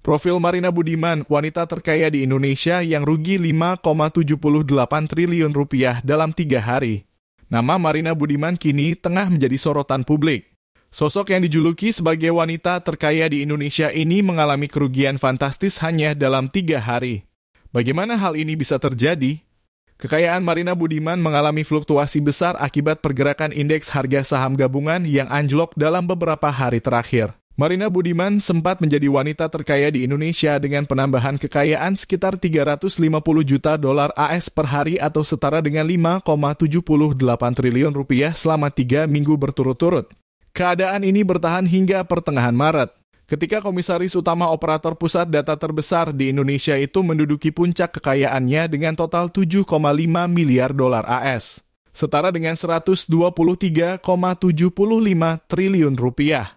Profil Marina Budiman, wanita terkaya di Indonesia yang rugi 5,78 triliun rupiah dalam 3 hari. Nama Marina Budiman kini tengah menjadi sorotan publik. Sosok yang dijuluki sebagai wanita terkaya di Indonesia ini mengalami kerugian fantastis hanya dalam 3 hari. Bagaimana hal ini bisa terjadi? Kekayaan Marina Budiman mengalami fluktuasi besar akibat pergerakan indeks harga saham gabungan yang anjlok dalam beberapa hari terakhir. Marina Budiman sempat menjadi wanita terkaya di Indonesia dengan penambahan kekayaan sekitar 350 juta dolar AS per hari atau setara dengan 5,78 triliun rupiah selama 3 minggu berturut-turut. Keadaan ini bertahan hingga pertengahan Maret, ketika Komisaris Utama Operator Pusat Data terbesar di Indonesia itu menduduki puncak kekayaannya dengan total 7,5 miliar dolar AS, setara dengan 123,75 triliun rupiah.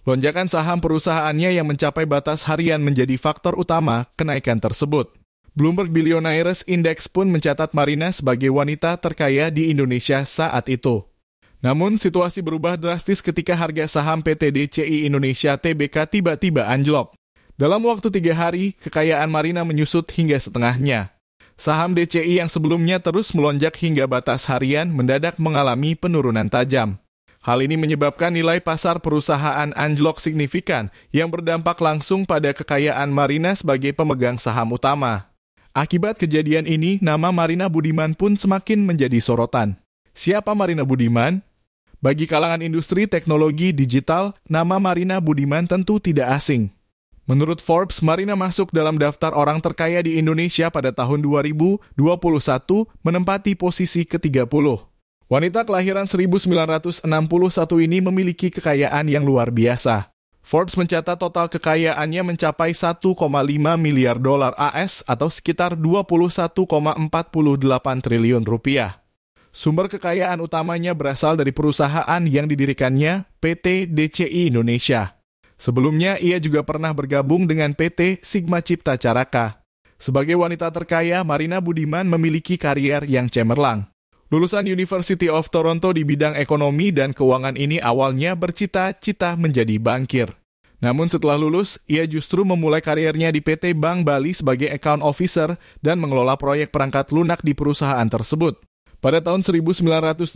Lonjakan saham perusahaannya yang mencapai batas harian menjadi faktor utama kenaikan tersebut. Bloomberg Billionaires Index pun mencatat Marina sebagai wanita terkaya di Indonesia saat itu. Namun, situasi berubah drastis ketika harga saham PT DCI Indonesia Tbk tiba-tiba anjlok. Dalam waktu 3 hari, kekayaan Marina menyusut hingga setengahnya. Saham DCI yang sebelumnya terus melonjak hingga batas harian mendadak mengalami penurunan tajam. Hal ini menyebabkan nilai pasar perusahaan anjlok signifikan yang berdampak langsung pada kekayaan Marina sebagai pemegang saham utama. Akibat kejadian ini, nama Marina Budiman pun semakin menjadi sorotan. Siapa Marina Budiman? Bagi kalangan industri teknologi digital, nama Marina Budiman tentu tidak asing. Menurut Forbes, Marina masuk dalam daftar orang terkaya di Indonesia pada tahun 2021 menempati posisi ke-30. Wanita kelahiran 1961 ini memiliki kekayaan yang luar biasa. Forbes mencatat total kekayaannya mencapai 1,5 miliar dolar AS atau sekitar 21,48 triliun rupiah. Sumber kekayaan utamanya berasal dari perusahaan yang didirikannya PT DCI Indonesia. Sebelumnya, ia juga pernah bergabung dengan PT Sigma Cipta Caraka. Sebagai wanita terkaya, Marina Budiman memiliki karier yang cemerlang. Lulusan University of Toronto di bidang ekonomi dan keuangan ini awalnya bercita-cita menjadi bankir. Namun setelah lulus, ia justru memulai kariernya di PT Bank Bali sebagai account officer dan mengelola proyek perangkat lunak di perusahaan tersebut. Pada tahun 1989,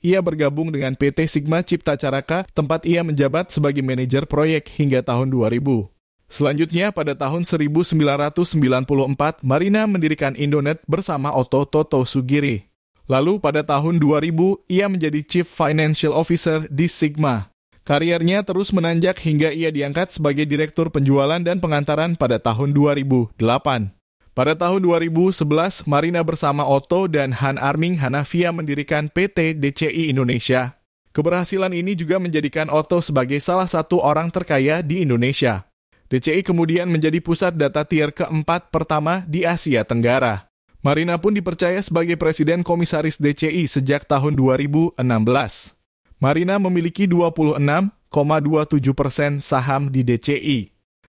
ia bergabung dengan PT Sigma Cipta Caraka, tempat ia menjabat sebagai manajer proyek hingga tahun 2000. Selanjutnya, pada tahun 1994, Marina mendirikan Indonet bersama Otto Toto Sugiri. Lalu pada tahun 2000, ia menjadi Chief Financial Officer di Sigma. Kariernya terus menanjak hingga ia diangkat sebagai Direktur Penjualan dan Pengantaran pada tahun 2008. Pada tahun 2011, Marina bersama Otto dan Han Arming Hanafia mendirikan PT DCI Indonesia. Keberhasilan ini juga menjadikan Otto sebagai salah satu orang terkaya di Indonesia. DCI kemudian menjadi pusat data tier keempat pertama di Asia Tenggara. Marina pun dipercaya sebagai Presiden Komisaris DCI sejak tahun 2016. Marina memiliki 26,27% saham di DCI.